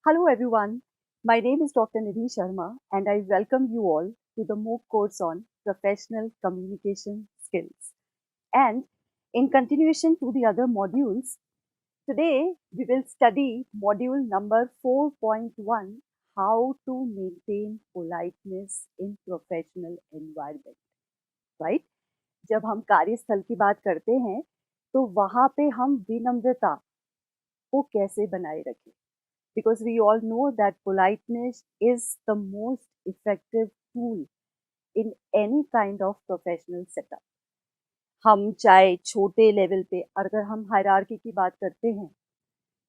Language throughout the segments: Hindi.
Hello everyone, my name is Dr. Nidhi Sharma and I welcome you all to the MOOC course on Professional Communication Skills. And in continuation to the other modules, today we will study module number 4.1, How to Maintain Politeness in Professional Environment. Right? जब हम कार्यस्थल की बात करते हैं, तो वहाँ पे हम विनम्रता को कैसे बनाए रखें? Because we all know that politeness is the most effective tool in any kind of professional setup. हम चाहे छोटे लेवल पे, अगर हम हायरार्की की बात करते हैं,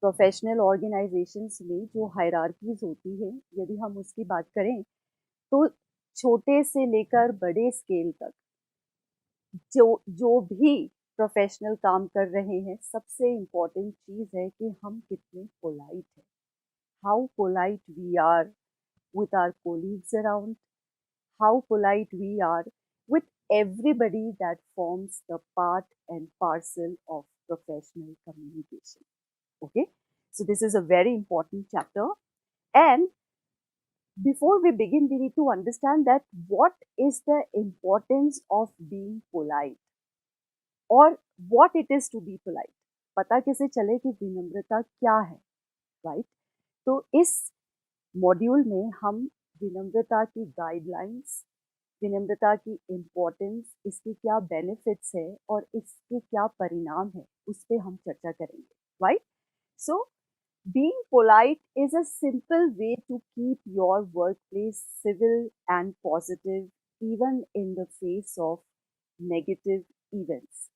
प्रोफेशनल ऑर्गेनाइजेशंस में जो हायरार्कीज होती है, यदि हम उसकी बात करें, तो छोटे से लेकर बड़े स्केल तक जो जो भी प्रोफेशनल काम कर रहे हैं, सबसे इम्पोर्टेंट चीज़ है कि हम कितने पोलाइट हैं, how polite we are with our colleagues around, how polite we are with everybody that forms the part and parcel of professional communication. Okay, so this is a very important chapter. And before we begin, we need to understand that what is the importance of being polite or what it is to be polite. पता कैसे चले कि विनम्रता क्या है, राइट? तो इस मॉड्यूल में हम विनम्रता की गाइडलाइंस, विनम्रता की इम्पोर्टेंस, इसके क्या बेनिफिट्स है और इसके क्या परिणाम है, उस पर हम चर्चा करेंगे, right? So being polite is a simple way to keep your workplace civil and positive even in the face of negative events,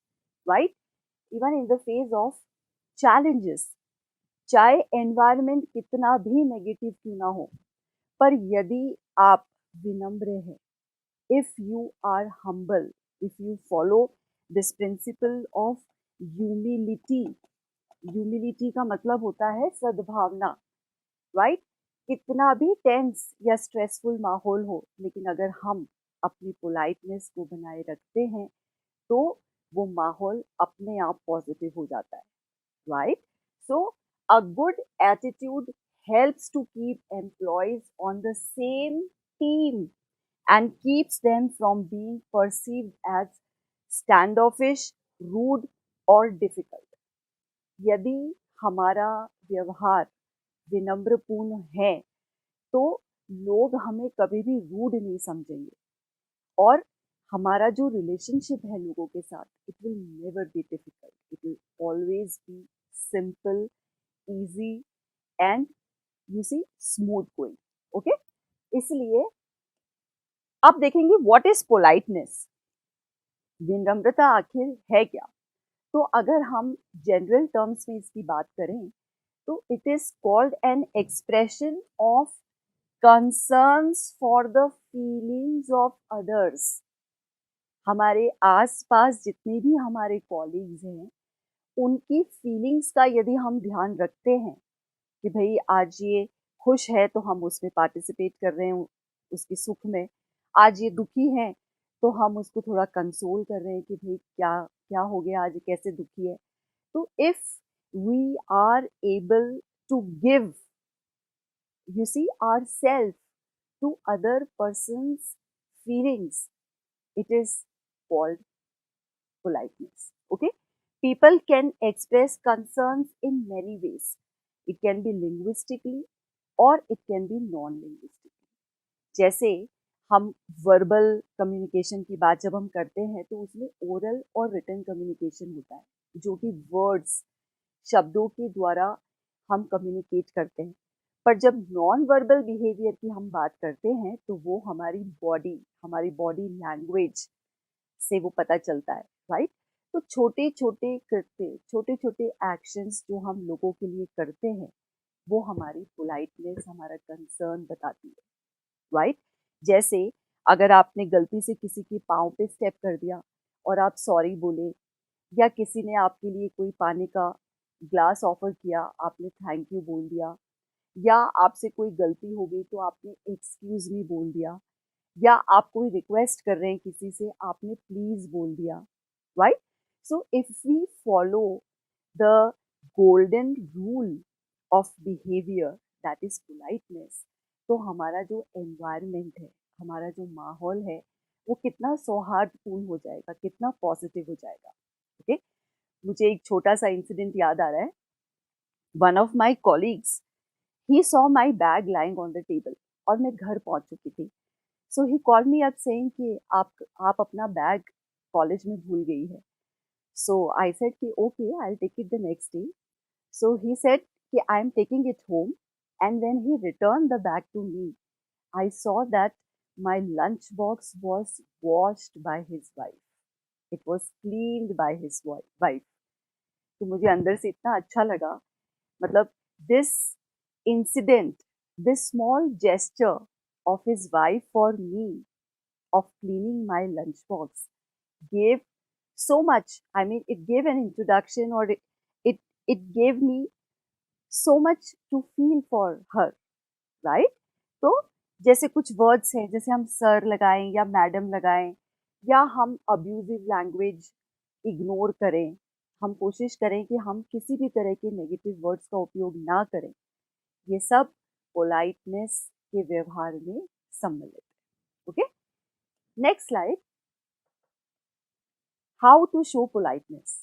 right? Even in the face of challenges, चाहे एनवायरनमेंट कितना भी नेगेटिव क्यों ना हो, पर यदि आप विनम्र हैं, if you are humble, if you follow this principle of humility, humility का मतलब होता है सद्भावना, राइट? कितना भी टेंस या स्ट्रेसफुल माहौल हो, लेकिन अगर हम अपनी पोलाइटनेस को बनाए रखते हैं, तो वो माहौल अपने आप पॉजिटिव हो जाता है, right? So, a good attitude helps to keep employees on the same team and keeps them from being perceived as standoffish, rude or difficult. यदि हमारा व्यवहार विनम्रपूर्ण है, तो लोग हमें कभी भी रूड नहीं समझेंगे और हमारा जो रिलेशनशिप है लोगों के साथ, it will never be difficult, it will always be simple, easy and you see smooth going. Okay, इसलिए अब देखेंगे व्हाट इज पोलाइटनेस, विनम्रता आखिर है क्या? तो अगर हम जनरल टर्म्स में इसकी बात करें, तो it is called an expression of concerns for the feelings of others. हमारे आसपास जितने भी हमारे कॉलीग्स हैं, उनकी फीलिंग्स का यदि हम ध्यान रखते हैं कि भाई आज ये खुश है तो हम उसमें पार्टिसिपेट कर रहे हैं उसके सुख में, आज ये दुखी है तो हम उसको थोड़ा कंसोल कर रहे हैं कि भाई क्या क्या हो गया, आज कैसे दुखी है. तो if we are able to give, you see, ourselves to other person's feelings, it is called politeness. Okay, people can express concerns in many ways. It can be linguistically और it can be non linguistic. जैसे हम वर्बल कम्युनिकेशन की बात जब हम करते हैं, तो उसमें ओरल और रिटन कम्युनिकेशन होता है, जो कि वर्ड्स, शब्दों के द्वारा हम कम्युनिकेट करते हैं. पर जब नॉन वर्बल बिहेवियर की हम बात करते हैं, तो वो हमारी बॉडी लैंग्वेज से वो पता चलता है, राइट? तो छोटे छोटे कृत्य, छोटे छोटे एक्शंस जो हम लोगों के लिए करते हैं, वो हमारी पोलाइटनेस, हमारा कंसर्न बताती है, राइट? जैसे अगर आपने गलती से किसी के पाँव पे स्टेप कर दिया और आप सॉरी बोले, या किसी ने आपके लिए कोई पानी का ग्लास ऑफर किया, आपने थैंक यू बोल दिया, या आपसे कोई गलती हो गई तो आपने एक्सक्यूज मी बोल दिया, या आप कोई रिक्वेस्ट कर रहे हैं किसी से, आपने प्लीज बोल दिया, right? So if we follow the golden rule of behavior, that is politeness, तो हमारा जो एनवायरनमेंट है, हमारा जो माहौल है, वो कितना सौहार्दपूर्ण हो जाएगा, कितना पॉजिटिव हो जाएगा। ओके, मुझे एक छोटा सा इंसिडेंट याद आ रहा है। One of my colleagues, he saw my bag lying on the table, और मैं घर पहुंच चुकी थी। So he called me up saying कि आप अपना बैग कॉलेज में भूल गई है। सो आई सेड कि okay, I will take it the next day. So he said कि I am taking it home, and when he return the bag to me, I saw that my lunch box was washed by his wife, it was cleaned by his wife. तो मुझे अंदर से इतना अच्छा लगा, मतलब this incident, this small gesture of his wife for me of cleaning my lunchbox gave so much. I mean, it gave an introduction, or it it gave me so much to feel for her, right? तो जैसे कुछ वर्ड्स हैं, जैसे हम सर लगाएं या मैडम लगाएं, या हम अब्यूजिव लैंग्वेज इग्नोर करें, हम कोशिश करें कि हम किसी भी तरह के नेगेटिव वर्ड्स का उपयोग ना करें, ये सब पोलाइटनेस के व्यवहार में सम्मिलित है। Okay, next slide. How to show politeness,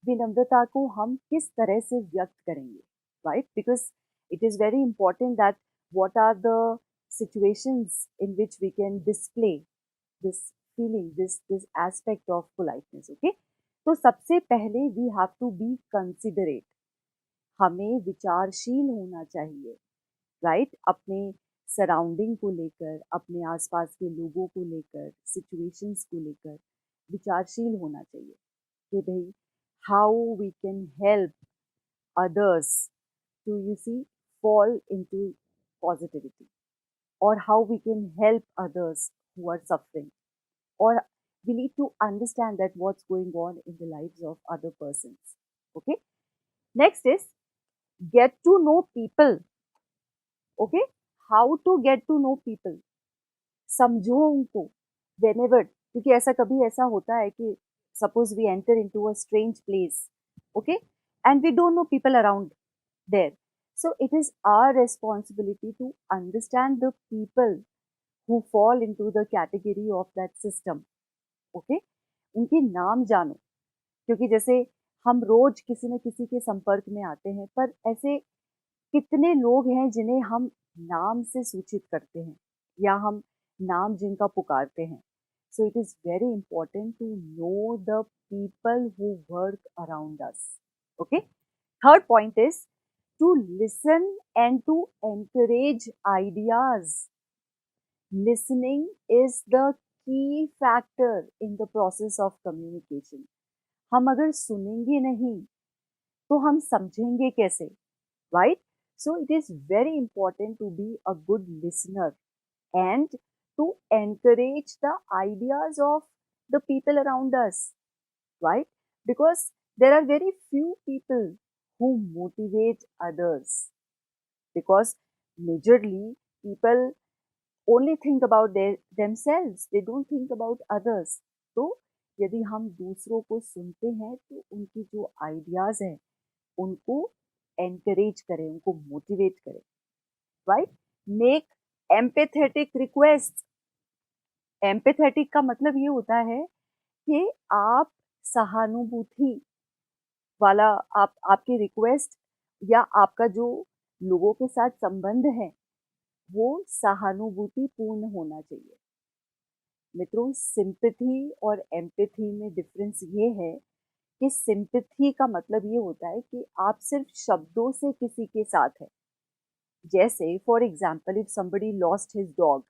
विनम्रता को हम किस तरह से व्यक्त करेंगे, right? Because it is very important that what are the situations in which we can display this feeling, this aspect of politeness. Okay, तो सबसे पहले we have to be considerate, हमें विचारशील होना चाहिए, राइट? अपने सराउंडिंग को लेकर, अपने आसपास के लोगों को लेकर, सिचुएशंस को लेकर विचारशील होना चाहिए कि भाई how we can help others to, you see, fall into positivity, or how we can help others who are suffering, or we need to understand that what's going on in the lives of other persons. Okay, next is get to know people. Okay, how to get to know people, समझो उनको whenever, क्योंकि ऐसा कभी ऐसा होता है कि suppose we enter into a strange place, okay, and we don't know people around there. So it is our responsibility to understand the people who fall into the category of that system. Okay, उनके नाम जानो, क्योंकि जैसे हम रोज किसी न किसी के संपर्क में आते हैं, पर ऐसे कितने लोग हैं जिन्हें हम नाम से सूचित करते हैं, या हम नाम जिनका पुकारते हैं. So it is very important to know the people who work around us. Okay, third point is to listen and to encourage ideas. Listening is the key factor in the process of communication. हम अगर सुनेंगे नहीं तो हम समझेंगे कैसे, right? So it is very important to be a good listener and to encourage the ideas of the people around us, right? Because there are very few people who motivate others, because majorly people only think about themselves, they don't think about others. तो यदि हम दूसरों को सुनते हैं तो उनकी जो आइडियाज हैं उनको एनकरेज करें, उनको मोटिवेट करें, right? Make empathetic request. Empathetic का मतलब ये होता है कि आप सहानुभूति वाला, आप आपकी रिक्वेस्ट या आपका जो लोगों के साथ संबंध है वो सहानुभूतिपूर्ण होना चाहिए. मित्रों, सिंपैथी और एम्पैथी में डिफरेंस ये है कि सिंपैथी का मतलब ये होता है कि आप सिर्फ शब्दों से किसी के साथ हैं. जैसे for example, if somebody lost his dog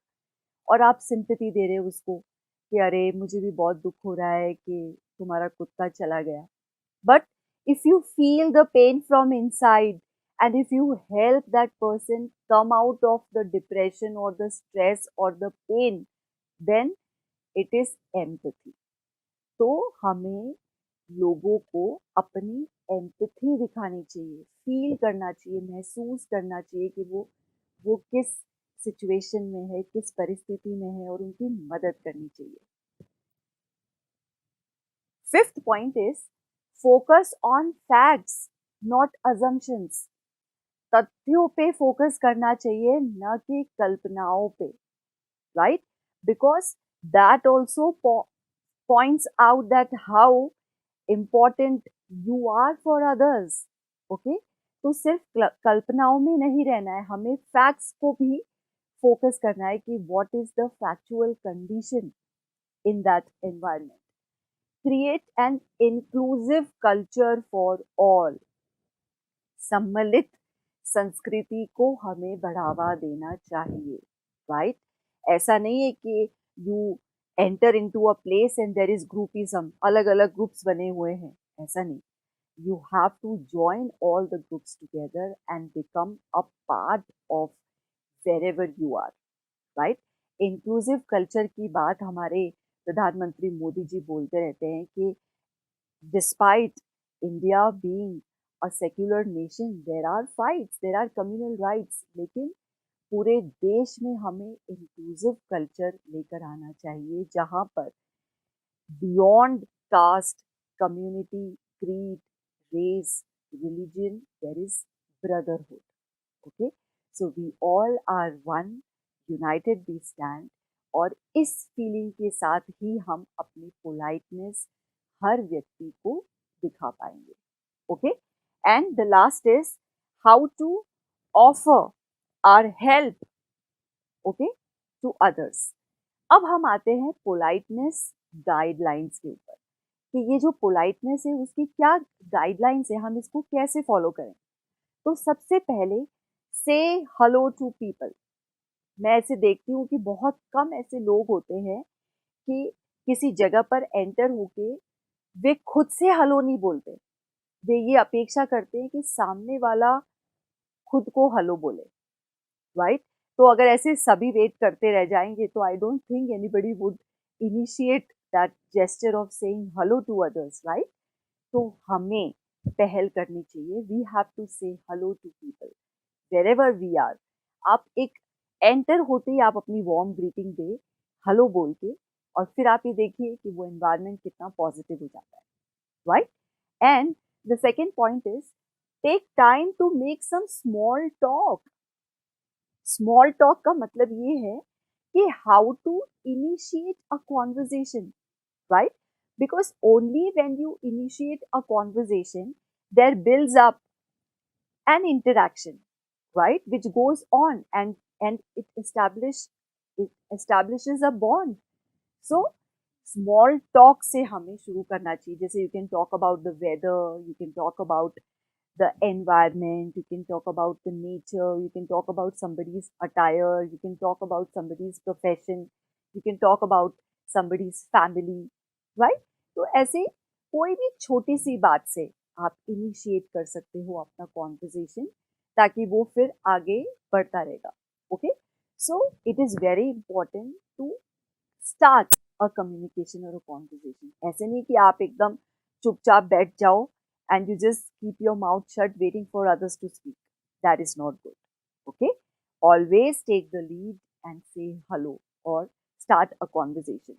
और आप सिंपैथी दे रहे हो उसको कि अरे मुझे भी बहुत दुख हो रहा है कि तुम्हारा कुत्ता चला गया. But if you feel the pain from inside and if you help that person come out of the depression or the stress or the pain, then it is empathy. तो हमें लोगों को अपनी एम्पैथी दिखानी चाहिए, फील करना चाहिए, महसूस करना चाहिए कि वो किस सिचुएशन में है, किस परिस्थिति में है, और उनकी मदद करनी चाहिए. Fifth point is focus on facts, not assumptions. तथ्यों पे फोकस करना चाहिए, न कि कल्पनाओं पे, right? Because that also points out that how important you are for others. Okay? तो सिर्फ कल्पनाओं में नहीं रहना है, हमें फैक्ट्स को भी फोकस करना है कि what is the factual condition in that environment. Create an inclusive culture for all. सम्मिलित संस्कृति को हमें बढ़ावा देना चाहिए, राइट? ऐसा नहीं है कि you enter into a place and there is groupism, अलग अलग ग्रुप्स बने हुए हैं, ऐसा नहीं. You have to join all the groups together and become a part of wherever you are, right? Inclusive culture की बात हमारे प्रधानमंत्री मोदी जी बोलते रहते हैं कि despite India being a secular nation, there are fights, there are communal rights, लेकिन पूरे देश में हमें इंक्लूसिव कल्चर लेकर आना चाहिए जहाँ पर beyond caste, community, creed, race, religion, there is brotherhood. Okay, so we all are one, united we stand. और इस फीलिंग के साथ ही हम अपनी पोलाइटनेस हर व्यक्ति को दिखा पाएंगे. Okay, and the last is how to offer our help, okay, to others. अब हम आते हैं पोलाइटनेस गाइडलाइंस के ऊपर कि ये जो पोलाइटनेस है उसकी क्या गाइडलाइंस है, हम इसको कैसे फॉलो करें. तो सबसे पहले से हेलो टू पीपल. मैं ऐसे देखती हूँ कि बहुत कम ऐसे लोग होते हैं कि किसी जगह पर एंटर होके वे खुद से हेलो नहीं बोलते. वे ये अपेक्षा करते हैं कि सामने वाला खुद को हेलो बोले, राइट? तो अगर ऐसे सभी वेट करते रह जाएंगे तो I don't think anybody would initiate that gesture of saying hello to others, right? तो हमें पहल करनी चाहिए. We have to say hello to people wherever we are. आप एक एंटर होते ही आप अपनी वार्म ग्रीटिंग दे, हेलो बोल के, और फिर आप ये देखिए कि वो एनवायरनमेंट कितना पॉजिटिव हो जाता है, right? And the second point is take time to make some small talk. Small talk का मतलब ये है कि how to initiate a conversation, right? Because only when you initiate a conversation, there builds up an interaction, right? Which goes on and it establishes a bond. So small talk से हमें शुरू करना चाहिए. जैसे you can talk about the weather, you can talk about the environment, you can talk about the nature, you can talk about somebody's attire, you can talk about somebody's profession, you can talk about somebody's family, right? तो ऐसे कोई भी छोटी सी बात से आप इनिशिएट कर सकते हो अपना कॉन्वर्जेशन, ताकि वो फिर आगे बढ़ता रहेगा. Okay, so it is very important to start a communication और अ कॉन्वर्जेशन. ऐसे नहीं कि आप एकदम चुपचाप बैठ जाओ and you just keep your mouth shut waiting for others to speak. That is not good. Okay? Always take the lead and say hello or start a conversation.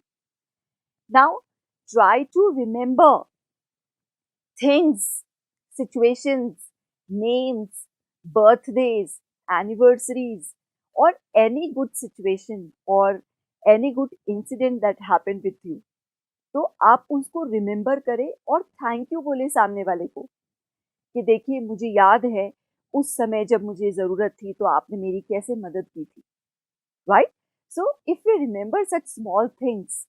Now, try to remember things, situations, names, birthdays, anniversaries, or any good situation or any good incident that happened with you. तो आप उसको रिमेंबर करें और थैंक यू बोले सामने वाले को कि देखिए मुझे याद है उस समय जब मुझे ज़रूरत थी तो आपने मेरी कैसे मदद की थी, right? So if we remember such small things,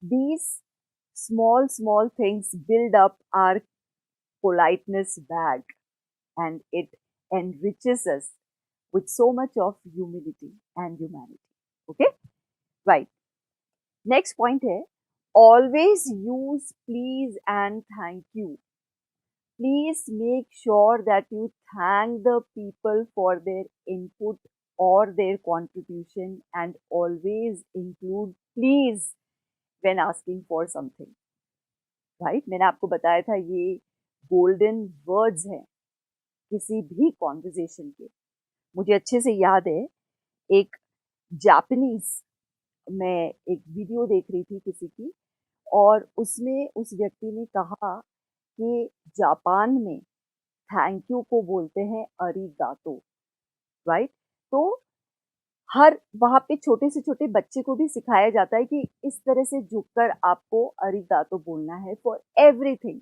these small things build up our politeness bag and it enriches us with so much of humility and humanity. Okay, right. Next point है always use please and thank you. Please make sure that you thank the people for their input or their contribution and always include please when asking for something. Right? मैंने आपको बताया था ये golden words हैं किसी भी conversation के. मुझे अच्छे से याद है एक जापानीज, मैं एक वीडियो देख रही थी किसी की और उसमें उस व्यक्ति ने कहा कि जापान में थैंक यू को बोलते हैं अरिगातो, राइट? तो हर वहाँ पे छोटे से छोटे बच्चे को भी सिखाया जाता है कि इस तरह से झुककर आपको अरिगातो बोलना है फॉर एवरीथिंग।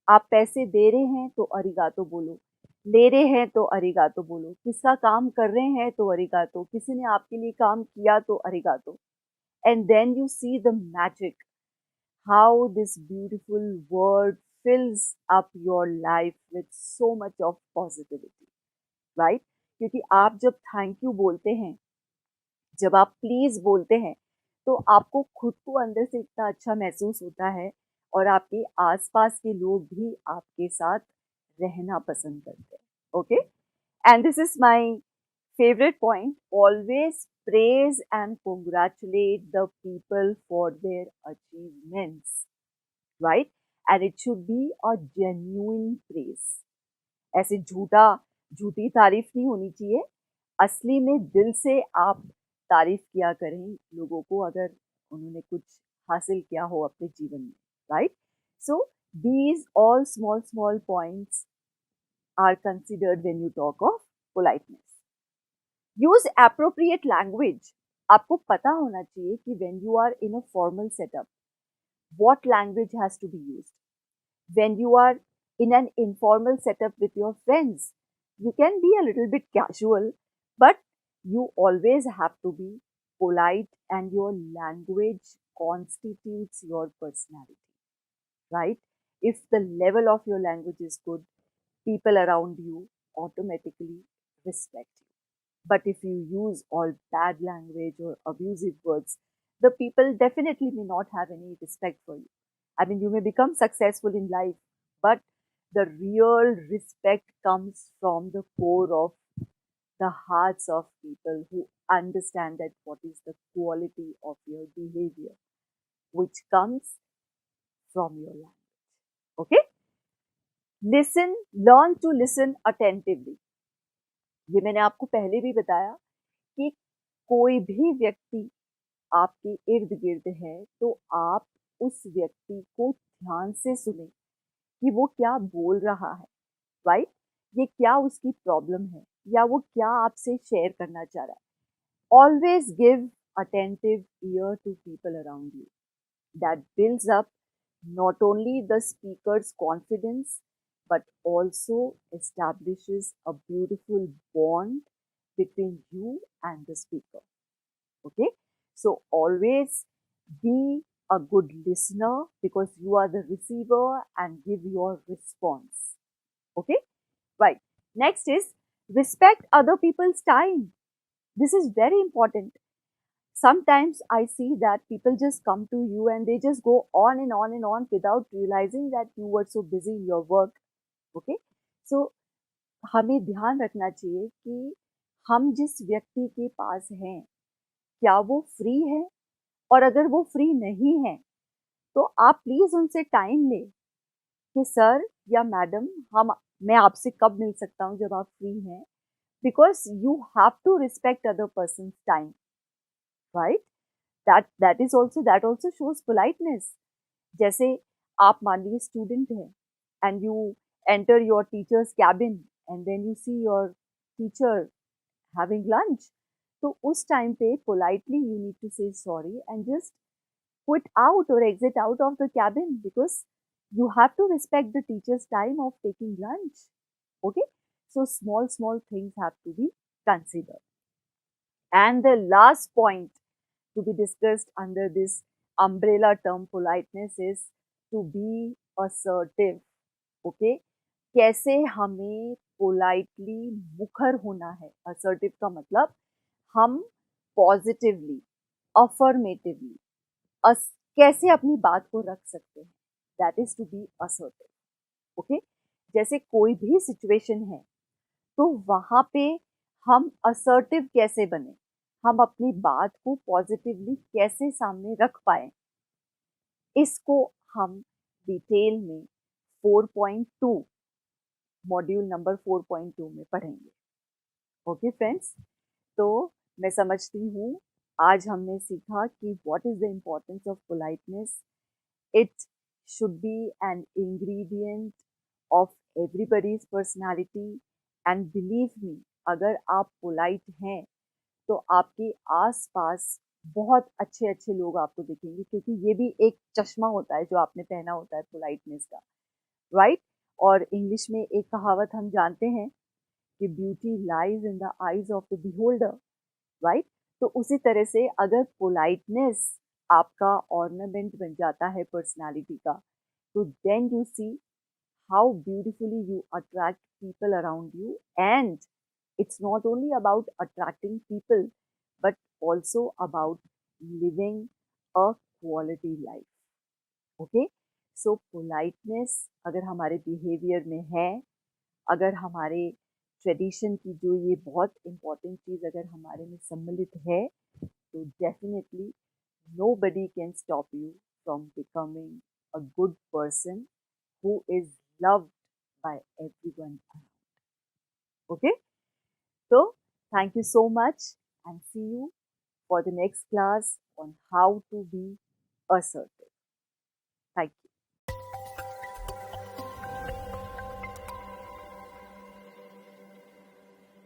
आप पैसे दे रहे हैं तो अरिगातो बोलो, ले रहे हैं तो अरिगातो बोलो, किसका काम कर रहे हैं तो अरिगातो, किसी ने आपके लिए काम किया तो अरिगातो। And then you see the magic, how this beautiful word fills up your life with so much of positivity, right? क्योंकि आप जब थैंक यू बोलते हैं, जब आप प्लीज बोलते हैं, तो आपको खुद को अंदर से इतना अच्छा महसूस होता है और आपके आसपास के लोग भी आपके साथ रहना पसंद करते हैं। Okay, and this is my favorite point, always praise and congratulate the people for their achievements, right? And it should be a genuine praise. ऐसे झूठी तारीफ नहीं होनी चाहिए। असली में दिल से आप तारीफ किया करें लोगों को, अगर उन्होंने कुछ हासिल किया हो अपने जीवन में, right? So these all small points are considered when you talk of politeness. Use appropriate language. आपको पता होना चाहिए कि when you are in a formal setup, what language has to be used. When you are in an informal setup with your friends, you can be a little bit casual, but you always have to be polite, and your language constitutes your personality, right? If the level of your language is good, people around you automatically respect you. But if you use all bad language or abusive words, the people definitely may not have any respect for you. I mean, you may become successful in life, but the real respect comes from the core of the hearts of people who understand that what is the quality of your behavior, which comes from your language. Okay? Listen, learn to listen attentively. ये मैंने आपको पहले भी बताया कि कोई भी व्यक्ति आपके इर्द गिर्द है तो आप उस व्यक्ति को ध्यान से सुने कि वो क्या बोल रहा है, राइट? ये क्या उसकी प्रॉब्लम है या वो क्या आपसे शेयर करना चाह रहा है। Always give attentive ear to people around you, that builds up not only the speaker's confidence but also establishes a beautiful bond between you and the speaker. Okay, so always be a good listener because you are the receiver, and give your response. Okay, right. Next is respect other people's time. This is very important. Sometimes I see that people just come to you and they just go on and on and on without realizing that you were so busy in your work. Okay, so हमें ध्यान रखना चाहिए कि हम जिस व्यक्ति के पास हैं क्या वो फ्री है, और अगर वो फ्री नहीं है तो आप प्लीज उनसे टाइम लें कि सर या मैडम, हम मैं आपसे कब मिल सकता हूँ जब आप फ्री हैं, because you have to respect other person time, right? That shows politeness. जैसे आप मान लीजिए स्टूडेंट हैं and you enter your teachers cabin and then you see your teacher having lunch, तो उस टाइम पे politely you need to say sorry and just quit out or exit out of the cabin, because you have to respect the teacher's time of taking lunch. Okay, so small things have to be considered. And the last point to be discussed under this umbrella term politeness is to be assertive. Okay, कैसे हमें पोलाइटली मुखर होना है। असर्टिव का मतलब हम पॉजिटिवली, अफर्मेटिवली कैसे अपनी बात को रख सकते हैं, that is to be assertive. Okay, जैसे कोई भी सिचुएशन है तो वहां पे हम असर्टिव कैसे बने, हम अपनी बात को पॉजिटिवली कैसे सामने रख पाए, इसको हम डिटेल में 4.2 मॉड्यूल नंबर 4.2 में पढ़ेंगे। ओके फ्रेंड्स, तो मैं समझती हूँ आज हमने सीखा कि what is the importance of politeness. It should be an ingredient of everybody's personality, and believe me, अगर आप polite हैं तो आपके आसपास बहुत अच्छे अच्छे लोग आपको दिखेंगे, क्योंकि ये भी एक चश्मा होता है जो आपने पहना होता है पोलाइटनेस का, राइट? और इंग्लिश में एक कहावत हम जानते हैं कि beauty lies in the eyes of the beholder, right? तो उसी तरह से अगर पोलाइटनेस आपका ऑर्नामेंट बन जाता है पर्सनालिटी का, तो then you see how beautifully you attract people around you. And it's not only about attracting people, but also about living a quality life. Okay? So politeness अगर हमारे behavior में है, अगर हमारे ट्रेडिशन की जो ये बहुत इम्पोर्टेंट चीज़ अगर हमारे में सम्मिलित है, तो definitely nobody can stop you from becoming a good person who is loved by everyone around. Okay? So, thank you so much and see you for the next class on how to be assertive. Thank you.